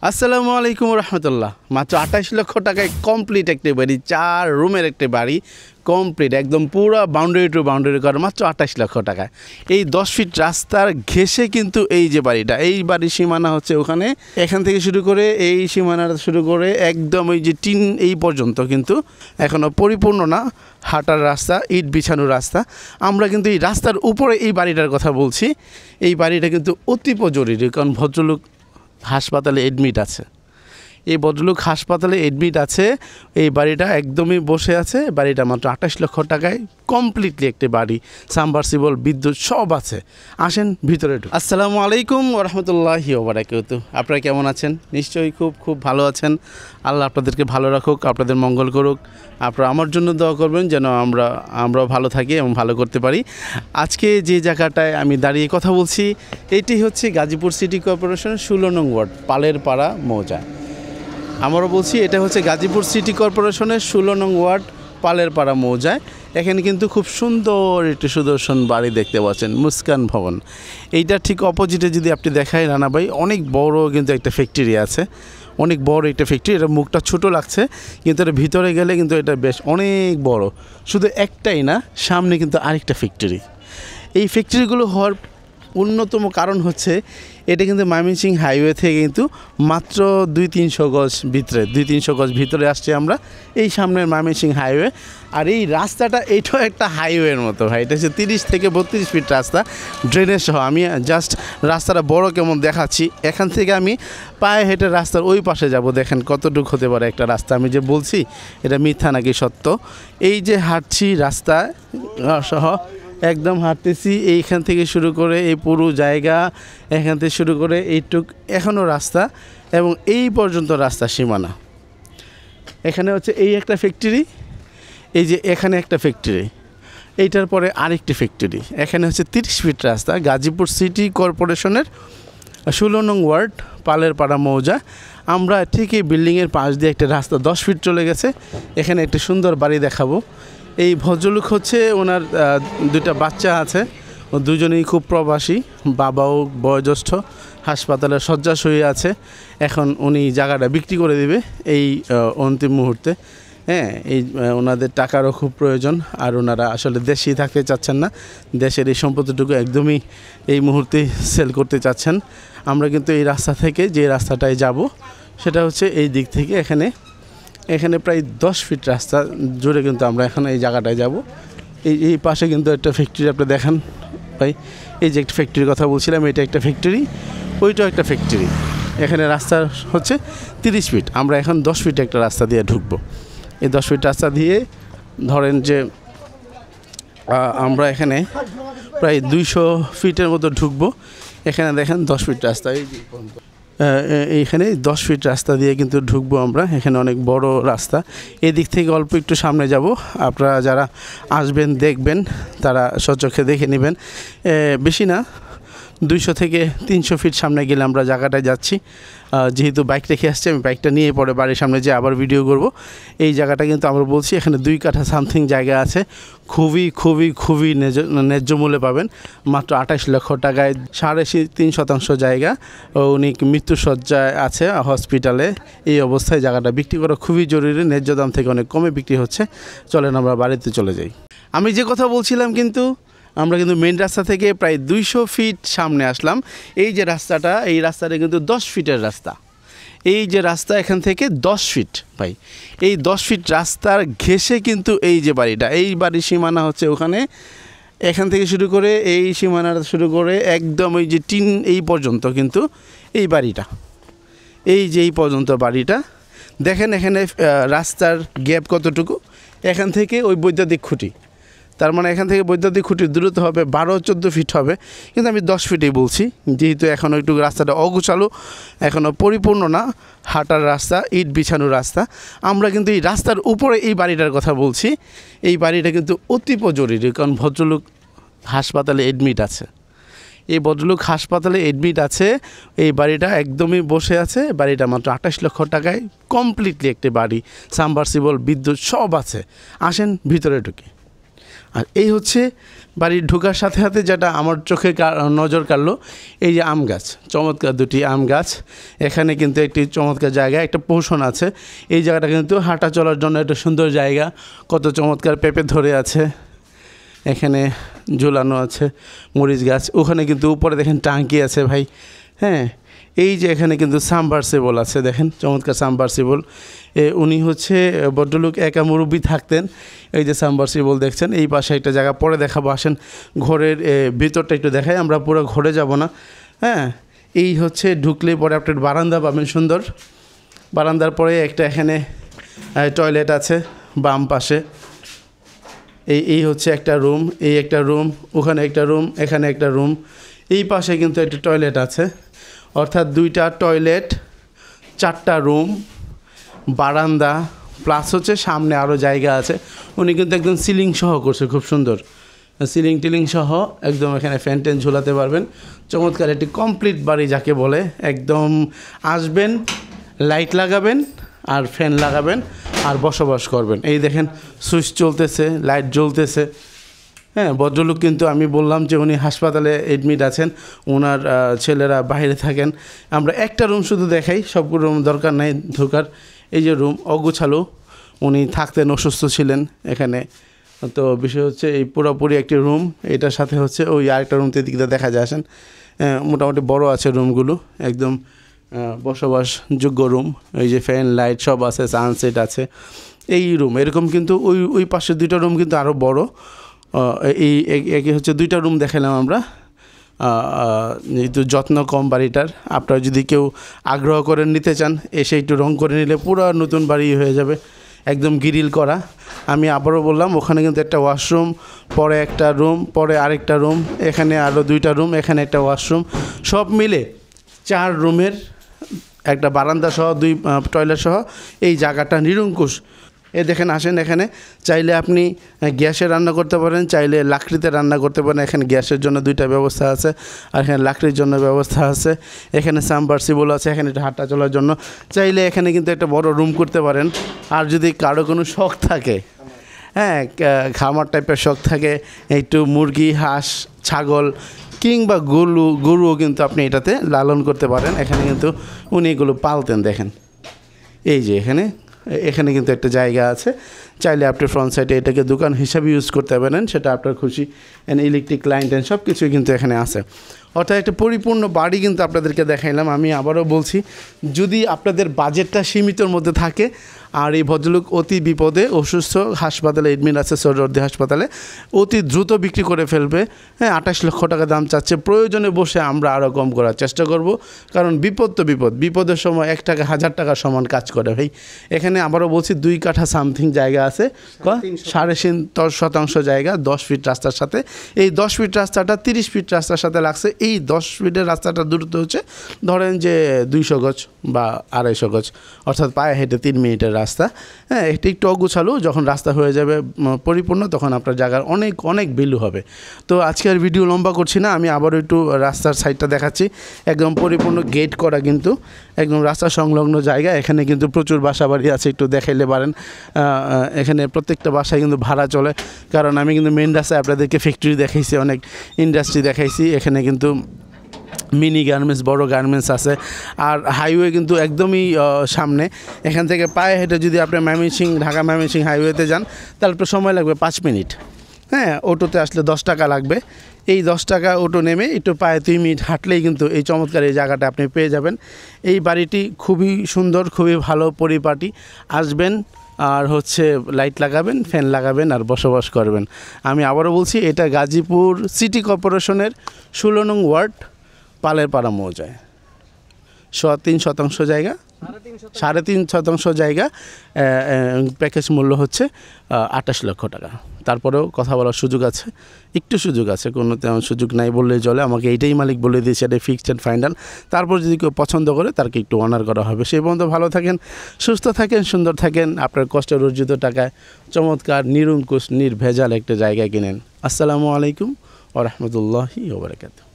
আসসালামু আলাইকুম রহমতুল্লাহ। মাত্র 28 লক্ষ টাকায় কমপ্লিট একটি বাড়ি, 4 রুমের একটি বাড়ি, কমপ্লিট একদম পুরো বাউন্ডারি টু বাউন্ডারি করা, মাত্র 28 লক্ষ টাকায়। এই 10 ফিট রাস্তার ঘেঁষে কিন্তু এই যে বাড়িটা, এই বাড়ির সীমানা হচ্ছে ওখানে, এখান থেকে শুরু করে এই সীমানাটা শুরু করে একদম ওই যে টিন এই পর্যন্ত কিন্তু এখনও পরিপূর্ণ না, হাঁটার রাস্তা, ইট বিছানো রাস্তা। আমরা কিন্তু এই রাস্তার উপরে এই বাড়িটার কথা বলছি। এই বাড়িটা কিন্তু অতীব জরুরি, কারণ ভদ্রলোক হাসপাতালে এডমিট আছে। এই ভদ্রলোক হাসপাতালে এডমিট আছে, এই বাড়িটা একদমই বসে আছে। বাড়িটা মাত্র 28 লক্ষ টাকায় কমপ্লিটলি একটি বাড়ি, সাবমার্সিবল, বিদ্যুৎ সব আছে। আসেন ভিতরে। আসসালামু আলাইকুম ওরহমতুল্লাহি ওবারাকাতুহু। আপনারা কেমন আছেন? নিশ্চয়ই খুব ভালো আছেন। আল্লাহ আপনাদেরকে ভালো রাখুক, আপনাদের মঙ্গল করুক। আপনারা আমার জন্য দোয়া করবেন যেন আমরাও ভালো থাকি এবং ভালো করতে পারি। আজকে যে জায়গাটায় আমি দাঁড়িয়ে কথা বলছি, এটি হচ্ছে গাজীপুর সিটি কর্পোরেশনের 16 নং ওয়ার্ড, পালের পাড়া মৌজা। আমরা বলছি এটা হচ্ছে গাজীপুর সিটি কর্পোরেশনের 16 নং ওয়ার্ড, পালের পাড়া মৌজায়। এখানে কিন্তু খুব সুন্দর একটি সুদর্শন বাড়ি দেখতে পাচ্ছেন, মুস্কান ভবন। এইটা ঠিক অপোজিটে যদি আপনি দেখায় রানা ভাই, অনেক বড় কিন্তু একটা ফ্যাক্টরি আছে, অনেক বড় একটা ফ্যাক্টরি। এটা মুখটা ছোট লাগছে, কিন্তু এটা ভিতরে গেলে কিন্তু এটা বেশ অনেক বড়। শুধু একটাই না, সামনে কিন্তু আরেকটা ফ্যাক্টরি। এই ফ্যাক্টরিগুলো হওয়ার অন্যতম কারণ হচ্ছে এটা কিন্তু ময়মনসিংহ হাইওয়ে থেকে কিন্তু মাত্র 200-300 গজ ভিতরে, 200-300 গজ ভিতরে আসছে আমরা, এই সামনের ময়মনসিংহ হাইওয়ে। আর এই রাস্তাটা এইটাও একটা হাইওয়ের মতো ভাই, এটা হচ্ছে 30 থেকে 32 ফিট রাস্তা, ড্রেনেজ সহ। আমি জাস্ট রাস্তাটা বড় কেমন দেখাচ্ছি, এখান থেকে আমি পায়ে হেঁটে রাস্তার ওই পাশে যাব। দেখেন কতটুকু হতে পারে একটা রাস্তা। আমি যে বলছি এটা মিথ্যা নাকি সত্য। এই যে হাঁটছি রাস্তা সহ একদম হাঁটতেছি, এইখান থেকে শুরু করে এই পুরো জায়গা, এখান থেকে শুরু করে এইটুক এখনও রাস্তা, এবং এই পর্যন্ত রাস্তা সীমানা। এখানে হচ্ছে এই একটা ফ্যাক্টরি, এই যে এখানে একটা ফ্যাক্টরি, এইটার পরে আরেকটি ফ্যাক্টরি। এখানে হচ্ছে 30 ফিট রাস্তা, গাজীপুর সিটি কর্পোরেশনের 16 নং ওয়ার্ড, পালের পাড়া মৌজা। আমরা ঠিক এই বিল্ডিংয়ের পাশ দিয়ে একটা রাস্তা 10 ফিট চলে গেছে। এখানে একটি সুন্দর বাড়ি দেখাবো। এই ভদ্রলোক হচ্ছে, ওনার 2টা বাচ্চা আছে, ও দুজনেই খুব প্রবাসী, বাবাও বয়োজ্যেষ্ঠ, হাসপাতালে শয্যাশয়ী আছে। এখন উনি জায়গাটা বিক্রি করে দিবে এই অন্তিম মুহূর্তে। হ্যাঁ, এই ওনাদের টাকারও খুব প্রয়োজন, আর ওনারা আসলে দেশেই থাকতে চাচ্ছেন না, দেশের এই সম্পত্তিটুকু একদমই এই মুহূর্তে সেল করতে চাচ্ছেন। আমরা কিন্তু এই রাস্তা থেকে যে রাস্তাটায় যাব সেটা হচ্ছে এই দিক থেকে, এখানে প্রায় 10 ফিট রাস্তা জুড়ে কিন্তু আমরা এখন এই জায়গাটায় যাব। এই পাশে কিন্তু একটা ফ্যাক্টরি, আপনি দেখান ভাই, এই যে একটা ফ্যাক্টরির কথা বলছিলাম, এটা একটা ফ্যাক্টরি, ওইটাও একটা ফ্যাক্টরি। এখানে রাস্তা হচ্ছে 30 ফিট, আমরা এখন 10 ফিট একটা রাস্তা দিয়ে ঢুকবো। এই 10 ফিট রাস্তা দিয়ে ধরেন যে আমরা এখানে প্রায় 200 ফিটের মতো ঢুকবো। এখানে দেখেন 10 ফিট রাস্তা, এইখানে 10 ফিট রাস্তা দিয়ে কিন্তু ঢুকবো আমরা। এখানে অনেক বড় রাস্তা, এদিক থেকে অল্প একটু সামনে যাব। আপনারা যারা আসবেন দেখবেন, তারা স্বচক্ষে দেখে নেবেন। বেশি না, 200 থেকে 300 ফিট সামনে গেলে আমরা জায়গাটায় যাচ্ছি। যেহেতু বাইক রেখে আসছি, আমি বাইকটা নিয়ে পরে বাড়ির সামনে যে আবার ভিডিও করব। এই জায়গাটা কিন্তু আমরা বলছি, এখানে 2 কাঠা সামথিং জায়গা আছে, খুবই ন্যায্য মূল্যে পাবেন। মাত্র 28 লক্ষ টাকায় 3.5% জায়গা। উনি মৃত্যুসজ্জায় আছে হসপিটালে। এই অবস্থায় জায়গাটা বিক্রি করা খুবই জরুরি, ন্যায্য দাম থেকে অনেক কমে বিক্রি হচ্ছে। চলেন আমরা বাড়িতে চলে যাই। আমি যে কথা বলছিলাম, কিন্তু আমরা কিন্তু মেন রাস্তা থেকে প্রায় 200 ফিট সামনে আসলাম। এই যে রাস্তাটা, এই রাস্তাটা কিন্তু 10 ফিটের রাস্তা। এই যে রাস্তা, এখান থেকে 10 ফিট ভাই, এই 10 ফিট রাস্তার ঘেঁষে কিন্তু এই যে বাড়িটা, এই বাড়ির সীমানা হচ্ছে ওখানে, এখান থেকে শুরু করে এই সীমানাটা শুরু করে একদম ওই যে টিন এই পর্যন্ত কিন্তু এই বাড়িটা, এই যে এই পর্যন্ত বাড়িটা। দেখেন এখানে রাস্তার গ্যাপ কতটুকু, এখান থেকে ওই বৈদ্যুতিক খুঁটি, তার মানে এখান থেকে বৈদ্যুতিক খুঁটির দূরত্ব হবে 12-14 ফিট হবে, কিন্তু আমি 10 ফিটেই বলছি, যেহেতু এখনও একটু রাস্তাটা অগোছালো, এখনও পরিপূর্ণ না, হাঁটার রাস্তা, ইট বিছানো রাস্তা। আমরা কিন্তু এই রাস্তার উপরে এই বাড়িটার কথা বলছি। এই বাড়িটা কিন্তু অতীব জরুরি, কারণ ভদ্রলোক হাসপাতালে এডমিট আছে। এই ভদ্রলোক হাসপাতালে এডমিট আছে, এই বাড়িটা একদমই বসে আছে। বাড়িটা মাত্র 28 লক্ষ টাকায় কমপ্লিটলি একটি বাড়ি, সাবমার্সিবল, বিদ্যুৎ সব আছে। আসেন ভিতরে ঢুকি। আর এই হচ্ছে বাড়ির ঢোকার সাথে সাথে যেটা আমার চোখে নজর কাড়লো, এই যে আম গাছ, চমৎকার দুটি আম গাছ। এখানে কিন্তু একটি চমৎকার জায়গা, একটা পোষণ আছে। এই জায়গাটা কিন্তু হাঁটা চলার জন্য একটা সুন্দর জায়গা। কত চমৎকার পেঁপে ধরে আছে, এখানে ঝুলানো আছে মরিচ গাছ। ওখানে কিন্তু উপরে দেখেন টাঙ্কি আছে ভাই। হ্যাঁ, এই যে এখানে কিন্তু সাবমার্সিবল আছে, দেখেন চমৎকার সাবমার্সিবল। উনি হচ্ছে ভদ্রলোক একা মুরব্বি থাকতেন। এই যে সাবমার্সিবল দেখছেন, এই পাশে একটা জায়গা পরে দেখাবো, আসেন ঘরের ভিতরটা একটু দেখাই, আমরা পুরো ঘরে যাব না। হ্যাঁ, এই হচ্ছে ঢুকলে পরে আপনার বারান্দা পাবেন সুন্দর। বারান্দার পরে একটা এখানে টয়লেট আছে বাম পাশে। এই হচ্ছে একটা রুম, এই একটা রুম, ওখানে একটা রুম, এখানে একটা রুম। এই পাশে কিন্তু একটা টয়লেট আছে, অর্থাৎ 2টা টয়লেট, 4টা রুম, বারান্দা, প্লাস হচ্ছে সামনে আরও জায়গা আছে। উনি কিন্তু একদম সিলিং সহ করছে, খুব সুন্দর সিলিং টিলিং সহ একদম। এখানে ফ্যান ট্যান ঝোলাতে পারবেন। চমৎকার একটি কমপ্লিট বাড়ি যাকে বলে। একদম আসবেন, লাইট লাগাবেন আর ফ্যান লাগাবেন আর বসবাস করবেন। এই দেখেন সুইচ চলতেছে, লাইট জ্বলতেছে। হ্যাঁ, ভদ্রলোক কিন্তু আমি বললাম যে উনি হাসপাতালে এডমিট আছেন, ওনার ছেলেরা বাইরে থাকেন। আমরা একটা রুম শুধু দেখাই, সবগুলো রুম দরকার নাই ঢোকার। এই যে রুম অগোছালো, উনি থাকতেন, অসুস্থ ছিলেন এখানে। তো বিষয় হচ্ছে এই পুরোপুরি একটি রুম, এটার সাথে হচ্ছে ওই আরেকটা রুমতে দিকটা দেখা যায়। আসেন, মোটামুটি বড় আছে রুমগুলো, একদম বসবাসযোগ্য রুম। এই যে ফ্যান লাইট সব আছে, সানসেট আছে। এই রুম এরকম কিন্তু ওই পাশে 2টা রুম কিন্তু আরও বড়। এই হচ্ছে 2টা রুম দেখালাম আমরা। যেহেতু যত্ন কম বাড়িটার, আপনারা যদি কেউ আগ্রহ করেন নিতে চান, এসে একটু রং করে নিলে পুরো নতুন বাড়ি হয়ে যাবে, একদম গ্রিল করা। আমি আবারও বললাম, ওখানে কিন্তু একটা ওয়াশরুম, পরে একটা রুম, পরে আরেকটা রুম, এখানে আরও 2টা রুম, এখানে একটা ওয়াশরুম, সব মিলে 4 রুমের একটা বারান্দা সহ 2 টয়লেট সহ এই জায়গাটা নিরঙ্কুশ। দেখেন, আসেন, এখানে চাইলে আপনি গ্যাসে রান্না করতে পারেন, চাইলে লাকড়িতে রান্না করতে পারেন। এখানে গ্যাসের জন্য 2টা ব্যবস্থা আছে, আর এখানে লাকড়ির জন্য ব্যবস্থা আছে। এখানে সাবমার্সিবল আছে, এখানে একটু হাঁটা চলার জন্য। চাইলে এখানে কিন্তু একটা বড় রুম করতে পারেন। আর যদি কারো কোনো শখ থাকে, হ্যাঁ, খামার টাইপের শখ থাকে, একটু মুরগি, হাঁস, ছাগল কিংবা গরুও কিন্তু আপনি এটাতে লালন করতে পারেন। এখানে কিন্তু উনি এগুলো পালতেন। দেখেন, এই যে এখানে কিন্তু একটা জায়গা আছে, চাইলে আপনি ফ্রন্ট সাইডে এটাকে দোকান হিসাবে ইউজ করতে পারেন, সেটা আপনার খুশি। ইলেকট্রিক লাইন টাইন সব কিছুই কিন্তু এখানে আছে। অর্থাৎ একটা পরিপূর্ণ বাড়ি কিন্তু আপনাদেরকে দেখাইলাম। আমি আবারও বলছি, যদি আপনাদের বাজেটটা সীমিতর মধ্যে থাকে, আর এই ভদ্রলোক অতি বিপদে, অসুস্থ, হাসপাতালে এডমিট আছে, সরওয়ার্দী হাসপাতালে, অতি দ্রুত বিক্রি করে ফেলবে। হ্যাঁ, 28 লক্ষ টাকা দাম চাচ্ছে। প্রয়োজনে বসে আমরা আরও কম করার চেষ্টা করব, কারণ বিপদ তো বিপদের সময় 1 টাকা 1000 টাকার সমান কাজ করে ভাই। এখানে আবারও বলছি 2 কাঠা সামথিং জায়গা আছে, 3.5% জায়গা, 10 ফিট রাস্তার সাথে। এই 10 ফিট রাস্তাটা 30 ফিট রাস্তার সাথে লাগছে। এই 10 ফিটের রাস্তাটার দূরত্ব হচ্ছে ধরেন যে 200 গজ বা 250 গজ, অর্থাৎ পায়ে হেঁটে 3 মিনিটের রাস্তা। হ্যাঁ, এটা একটু অগোছালো। যখন রাস্তা হয়ে যাবে পরিপূর্ণ, তখন আপনার জায়গার অনেক অনেক ভ্যালু হবে। তো আজকে আর ভিডিও লম্বা করছি না, আমি আবারও একটু রাস্তার সাইডটা দেখাচ্ছি। একদম পরিপূর্ণ গেট করা, কিন্তু একদম রাস্তা সংলগ্ন জায়গা। এখানে কিন্তু প্রচুর বাসা বাড়ি আছে, একটু দেখাইলে পারেন। এখানে প্রত্যেকটা বাসায় কিন্তু ভাড়া চলে, কারণ আমি কিন্তু মেন রাস্তায় আপনাদেরকে ফ্যাক্টরি দেখাইছি, অনেক ইন্ডাস্ট্রি দেখাইছি। এখানে কিন্তু মিনি গার্মেন্টস, বড় গার্মেন্টস আছে। আর হাইওয়ে কিন্তু একদমই সামনে। এখান থেকে পায়ে হেঁটে যদি আপনি ঢাকা ময়মনসিং হাইওয়েতে যান, তাহলে একটু সময় লাগবে 5 মিনিট। হ্যাঁ, অটোতে আসলে 10 টাকা লাগবে। এই 10 টাকা অটো নেমে একটু পায়ে 2 মিনিট হাঁটলেই কিন্তু এই চমৎকার এই জায়গাটা আপনি পেয়ে যাবেন। এই বাড়িটি খুবই সুন্দর, খুবই ভালো পরিপাটি। আসবেন, আর হচ্ছে লাইট লাগাবেন, ফ্যান লাগাবেন আর বসবাস করবেন। আমি আবারও বলছি, এটা গাজীপুর সিটি কর্পোরেশনের 16 নং ওয়ার্ড, পালের পাড়া মৌজায়। 3.5% জায়গা, 3.5% জায়গা। প্যাকেজ মূল্য হচ্ছে 28 লক্ষ টাকা। তারপরেও কথা বলার সুযোগ আছে, একটু সুযোগ আছে, কোনো তেমন সুযোগ নাই বললেই চলে। আমাকে এইটাই মালিক বলে দিয়েছে, এটাই ফিক্সড অ্যান্ড ফাইনাল। তারপর যদি কেউ পছন্দ করে, তাকে একটু অনার করা হবে। সেই পর্যন্ত ভালো থাকেন, সুস্থ থাকেন, সুন্দর থাকেন। আপনার কষ্টের অর্জিত টাকায় চমৎকার নিরঙ্কুশ নির্ভেজাল একটা জায়গা কিনেন। আসসালামু আলাইকুম ওয়া রাহমাতুল্লাহি ওয়া বারাকাতুহু।